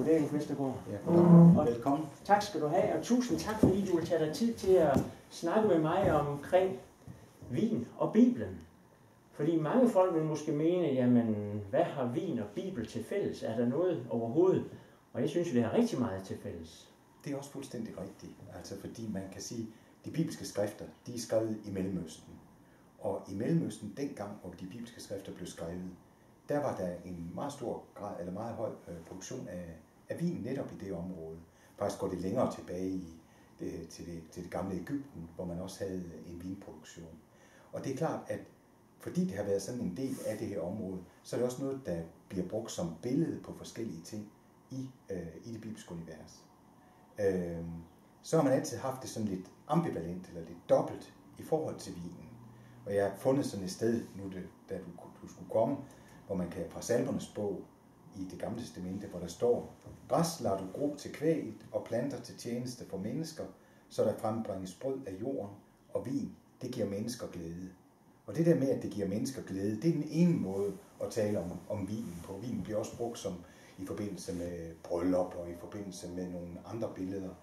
Goddag, Erik Vestergaard. Ja, velkommen. Tak skal du have, og tusind tak, fordi du vil tage dig tid til at snakke med mig omkring vin og Bibelen. Fordi mange folk vil måske mene, jamen, hvad har vin og Bibel til fælles? Er der noget overhovedet? Og jeg synes jo, det har rigtig meget til fælles. Det er også fuldstændig rigtigt. Altså fordi man kan sige, at de bibelske skrifter, de er skrevet i Mellemøsten. Og i Mellemøsten, dengang, hvor de bibelske skrifter blev skrevet, der var der en meget stor grad, eller meget høj produktion af vin netop i det område. Faktisk går det længere tilbage til det gamle Egypten, hvor man også havde en vinproduktion. Og det er klart, at fordi det har været sådan en del af det her område, så er det også noget, der bliver brugt som billede på forskellige ting i det bibelske univers. Så har man altid haft det sådan lidt ambivalent, eller lidt dobbelt i forhold til vinen. Og jeg har fundet sådan et sted, nu da du skulle komme, hvor man kan fra Salmernes bog i det gamle testamente, hvor der står: græs lader du gro til kvæget, og planter til tjeneste for mennesker, så der frembringes brød af jorden, og vin, det giver mennesker glæde. Og det der med, at det giver mennesker glæde, det er den ene måde at tale om vinen på. Vinen bliver også brugt som i forbindelse med bryllup og i forbindelse med nogle andre billeder.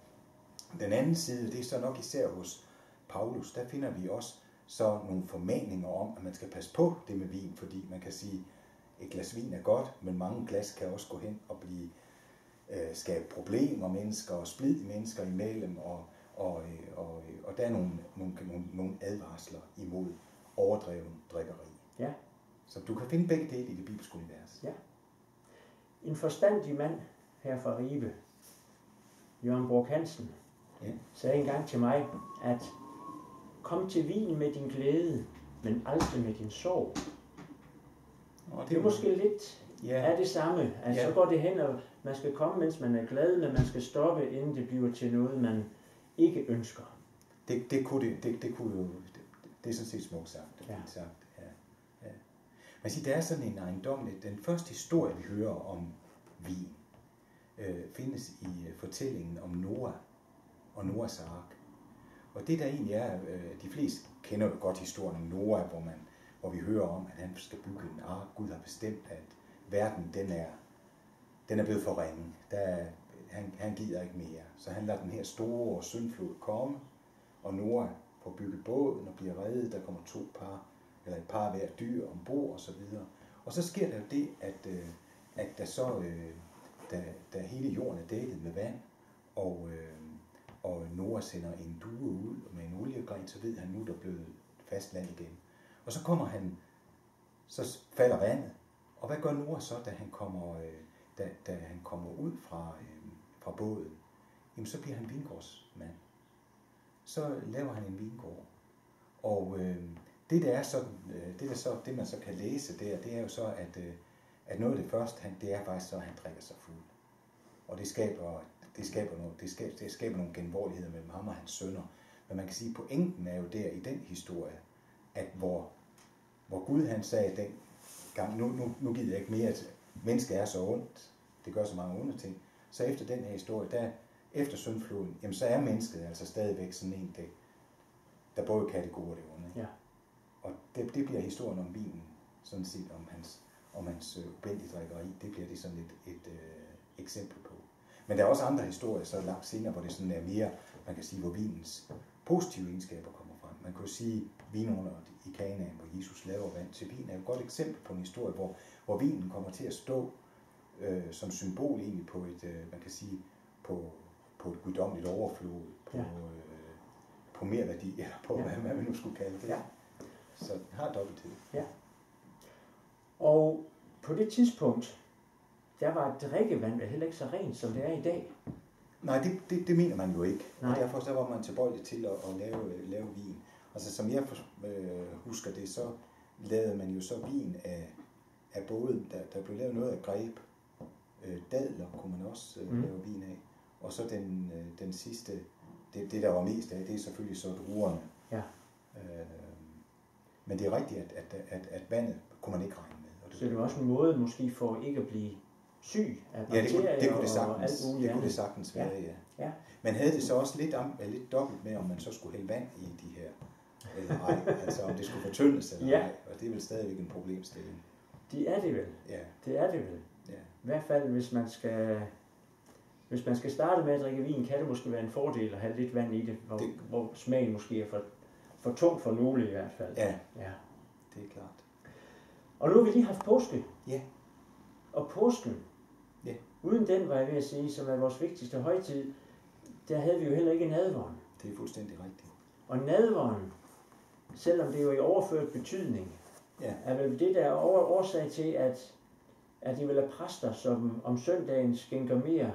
Den anden side, det er så nok især hos Paulus, der finder vi også så nogle formaninger om, at man skal passe på det med vin, fordi man kan sige, et glas vin er godt, men mange glas kan også gå hen og skabe problemer mennesker og splid mennesker imellem, og der er nogle advarsler imod overdreven drikkeri. Ja. Så du kan finde begge dele i det bibelske univers. Ja. En forstandig mand her fra Ribe, Jørgen Borg Hansen, sagde engang til mig, at kom til vin med din glæde, men aldrig med din sorg. Det er måske lidt af det samme. Altså, så går det hen, og man skal komme, mens man er glad, men man skal stoppe, inden det bliver til noget, man ikke ønsker. Det kunne jo, det er sådan set smukt sagt. Ja. Man siger, der er sådan en ejendommeligt. Den første historie, vi hører om vin, findes i fortællingen om Noah og Noahs ark. Og det der egentlig er, de fleste kender jo godt historien om Noah, hvor vi hører om, at han skal bygge en ark. Gud har bestemt, at verden den er blevet for ringe. Han gider ikke mere. Så han lader den her store syndflod komme, og Noah får bygget båden og bliver reddet. Der kommer et par hver dyr ombord og så videre. Og så sker der jo det, at da hele jorden er dækket med vand, og Noah sender en due ud med en oliegren, så ved han nu, der er blevet fast land igen. Og så falder vandet. Og hvad gør Noah så, da han kommer ud fra båden? Jamen, så bliver han vingårdsmand. Så laver han en vingård. Og det man så kan læse der, det er jo så, at noget af det første, det er faktisk så, at han drikker sig fuld. Og det skaber nogle genvorligheder mellem ham og hans sønner. Men man kan sige, at pointen er jo der i den historie, at hvor Gud han sagde den gang, nu gider jeg ikke mere, at mennesket er så ondt, det gør så mange onde ting. Så efter den her historie, efter syndfloden, jamen så er mennesket altså stadigvæk sådan en, der både kan det gode og det onde. Ja. Og det bliver historien om vinen, sådan set om hans ubændige drikkeri, det bliver det sådan et eksempel på. Men der er også andre historier, så langt senere, hvor det sådan er mere, man kan sige, hvor vinens positive egenskaber kommer frem. Man kan jo sige, vinerne i Kanaan, hvor Jesus laver vand til vin, er et godt eksempel på en historie, hvor vinen kommer til at stå som symbol egentlig på man kan sige, på et guddommeligt overflod, på mere værdi, eller på hvad man nu skulle kalde det. Ja. Så det har dobbelthed. Ja. Og på det tidspunkt, der var drikkevand heller ikke så rent, som det er i dag. Nej, det mener man jo ikke. Nej. Og derfor så var man tilbøjelig til at lave vin. Altså som jeg husker det, så lavede man jo så vin af både, der blev lavet noget af greb. Dadler kunne man også lave vin af. Og så den sidste, det der var mest af, det er selvfølgelig så druerne. Ja. Men det er rigtigt, at vandet kunne man ikke regne med. Og så det var også en måde måske for ikke at blive syg af bakterier det kunne det sagtens, og alt muligt. Det kunne det sagtens være, ja. Men havde det så også lidt dobbelt med, om man så skulle hælde vand i de her, eller ej, altså om det skulle fortyndes eller ej, og det er vel stadigvæk en problemstilling. Det er det vel. Ja. Det er det vel. Ja. I hvert fald, hvis man skal hvis man skal starte med at drikke vin, kan det måske være en fordel at have lidt vand i det, hvor smagen måske er for tung for nogle i hvert fald. Ja, det er klart. Og nu har vi lige haft påske. Ja. Og påsken, uden den, var jeg ved at sige, som er vores vigtigste højtid, der havde vi jo heller ikke nadveren. Det er fuldstændig rigtigt. Og nadveren, selvom det er jo i overført betydning, er vel det, der er årsag til, at de vil have præster, som om søndagen skænker mere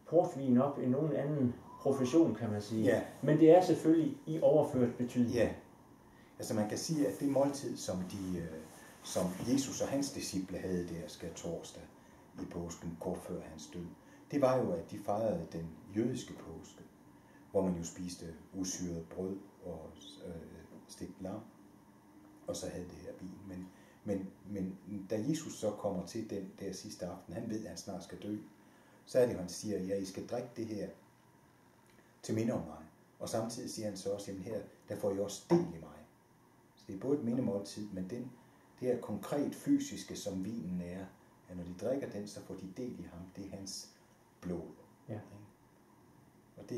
portvin op end nogen anden profession, kan man sige. Ja. Men det er selvfølgelig i overført betydning. Ja. Altså man kan sige, at det måltid, som Jesus og hans disciple havde der skærtorsdag i påsken, kort før hans død, det var jo, at de fejrede den jødiske påske, hvor man jo spiste usyret brød og stegt lam, og så havde det her vin. Men da Jesus så kommer til den der sidste aften, han ved, at han snart skal dø, så er det, han siger, ja, I skal drikke det her til minde om mig. Og samtidig siger han så også, jamen her, der får I også del i mig. Så det er både et mindemåltid, men det her konkret fysiske, som vinen er, at når de drikker den, så får de del i ham. Det er hans blod. Ja. Og det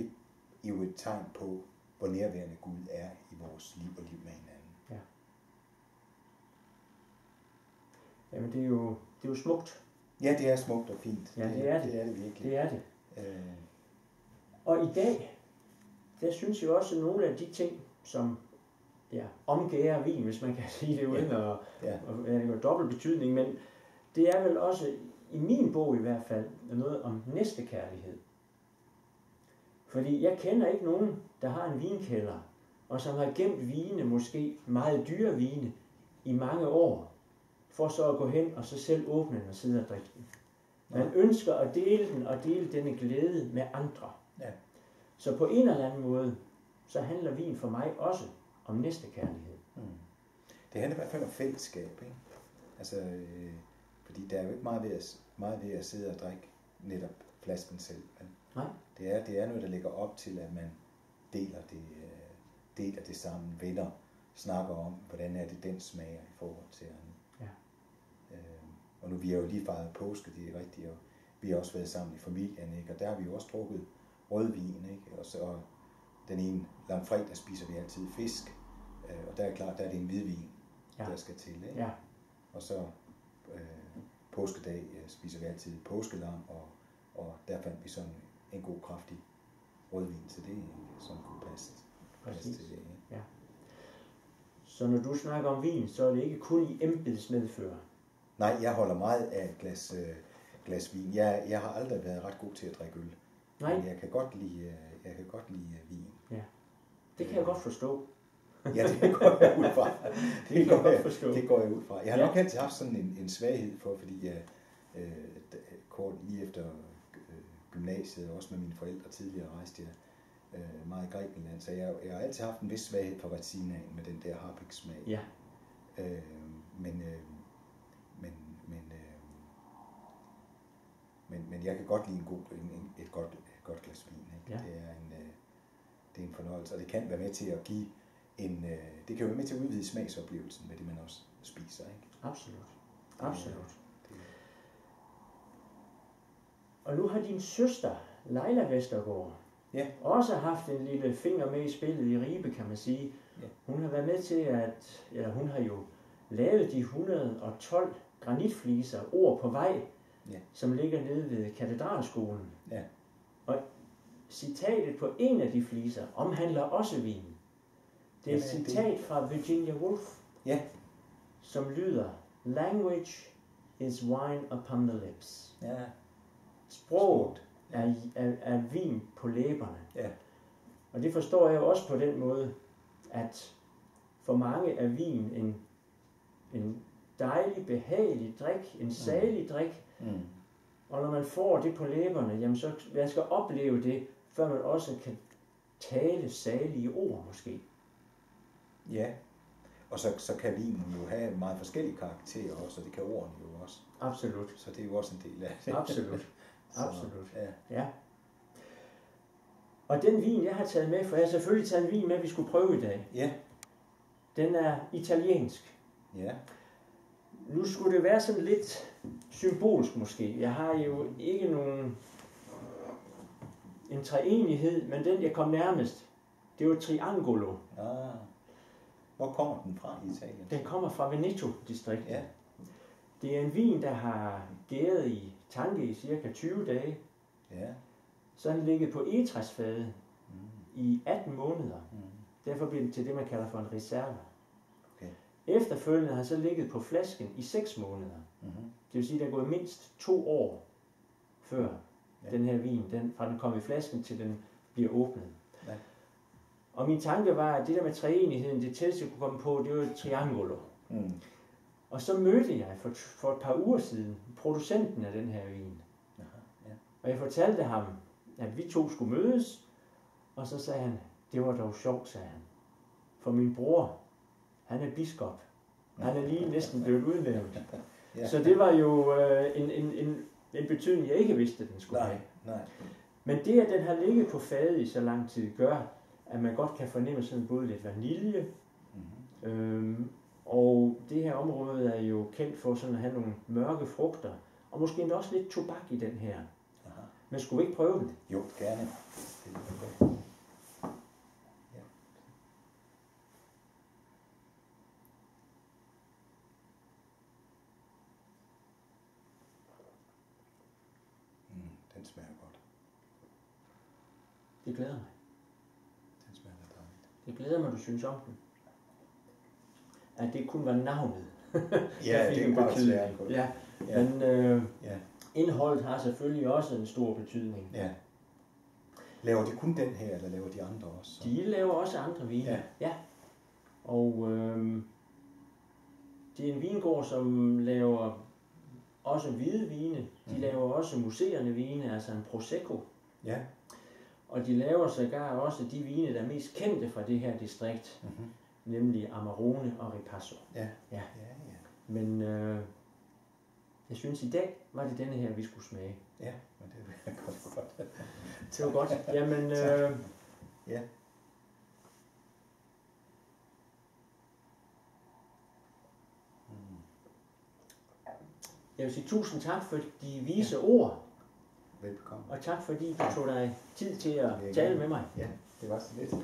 er jo et tegn på, hvor nærværende Gud er i vores liv og liv med hinanden. Ja. Jamen det er jo smukt. Ja, det er smukt og fint. Ja, det er det. Det er det virkelig. Det er det. Og i dag, der synes jeg også, at nogle af de ting, som omgærer vin, hvis man kan sige det uden at have dobbelt betydning, men det er vel også, i min bog i hvert fald, noget om næstekærlighed. Fordi jeg kender ikke nogen, der har en vinkælder, og som har gemt vine, måske meget dyre vine, i mange år, for så at gå hen og så selv åbne den og sidde og drikke den. Man ønsker at dele den og dele denne glæde med andre. Ja. Så på en eller anden måde, så handler vin for mig også om næstekærlighed. Det handler i hvert fald om fællesskab, ikke? Altså, fordi der er jo ikke meget ved at sidde og drikke netop flasken selv. Men Nej. Det er noget, der ligger op til, at man deler det sammen, venner, snakker om, hvordan er det den smager i forhold til andet. Ja. Og nu vi har jo lige fejret påske, det er rigtigt, og vi har også været sammen i familien, ikke? Og der har vi jo også drukket rødvin, ikke? Og så den ene langfredag spiser vi altid fisk, og der er klart, der er det en hvidvin, der skal til, ikke? Ja. Og så påskedag spiser vi altid påskelam, og der fandt vi sådan en god, kraftig rødvin til det, som kunne passe til det. Ikke? Ja. Så når du snakker om vin, så er det ikke kun i embedsmedfører? Nej, jeg holder meget af et glas vin. Jeg har aldrig været ret god til at drikke øl. Nej. Men jeg kan godt lide vin. Ja. Det kan jeg godt forstå. Ja, det går jeg ud fra. Det går jeg ud fra. Jeg har nok altid haft sådan en svaghed for, fordi jeg kort lige efter gymnasiet, og også med mine forældre tidligere, rejste jeg meget i Grækenland, så jeg har altid haft en vis svaghed for Retsinaen med den der harpiksmag. Ja. Men jeg kan godt lide et godt glas vin. Ikke? Ja. Det er en fornøjelse, og det kan være med til at give det kan være med til at udvide smagsoplevelsen med det, man også spiser. Ikke? Absolut. Og nu har din søster, Leila Vestergaard, også haft en lille finger med i spillet i Ribe, kan man sige. Ja. Hun har været med til hun har jo lavet de 112 granitfliser, ord på vej, som ligger nede ved katedralskolen. Ja. Og citatet på en af de fliser omhandler også vin. Det er et citat fra Virginia Woolf, som lyder: "Language is wine upon the lips." Ja. Sproget er vin på læberne. Ja. Og det forstår jeg jo også på den måde, at for mange er vin en dejlig, behagelig drik, en salig drik. Og når man får det på læberne, jamen så man skal opleve det, før man også kan tale salige ord måske. Ja, og så kan vinen jo have meget forskellige karakterer også, og det kan ordene jo også. Absolut. Så det er jo også en del af det. Absolut. Ja. Og den vin, jeg har taget med, for jeg har selvfølgelig taget en vin med, vi skulle prøve i dag. Ja. Den er italiensk. Ja. Nu skulle det være sådan lidt symbolsk måske. Jeg har jo ikke nogen en treenighed, men den jeg kom nærmest, det var Triangolo. Ah. Hvor kommer den fra i Italien? Den kommer fra Veneto-distriktet. Ja. Det er en vin, der har gæret i tanke i cirka 20 dage. Ja. Så er den ligget på egetræsfade i 18 måneder. Derfor bliver den til det, man kalder for en reserve. Okay. Efterfølgende har den så ligget på flasken i 6 måneder. Det vil sige, at der er gået mindst 2 år før den her vin, fra den kom i flasken til den bliver åbnet. Ja. Og min tanke var, at det der med treenigheden, det tætteste jeg kunne komme på, det var Triangolo. Og så mødte jeg for et par uger siden producenten af den her vin. Og jeg fortalte ham, at vi to skulle mødes, og så sagde han, det var dog sjovt, sagde han. For min bror, han er biskop. Han er lige næsten blevet udnævnt. Så det var jo en betydning, jeg ikke vidste, den skulle have. Nej. Men det, at den har ligget på fadet i så lang tid, gør, at man godt kan fornemme sådan både lidt vanilje. Og det her område er jo kendt for sådan at have nogle mørke frugter, og måske endda også lidt tobak i den her. Men skulle vi ikke prøve den? Jo, gerne. Den smager godt. Det glæder mig. Den smager dejligt. Det glæder mig, du synes om den. At det kun var navnet. Ja, det er bare svært. Ja, men indholdet har selvfølgelig også en stor betydning. Ja. Laver de kun den her, eller laver de andre også? De laver også andre vine. Ja. Og det er en vingård, som laver også hvide vine. De laver også museerne vine, altså en Prosecco. Ja. Og de laver sågar også de vine, der er mest kendte fra det her distrikt. Nemlig Amarone og Ripasso. Ja. Men jeg synes, i dag var det denne her, vi skulle smage. Ja, men det er godt. Det var godt. Jamen, ja. Jeg vil sige tusind tak for de vise ord. Velbekomme. Og tak fordi du tog dig tid til at tale med mig. Ja, det var så lidt.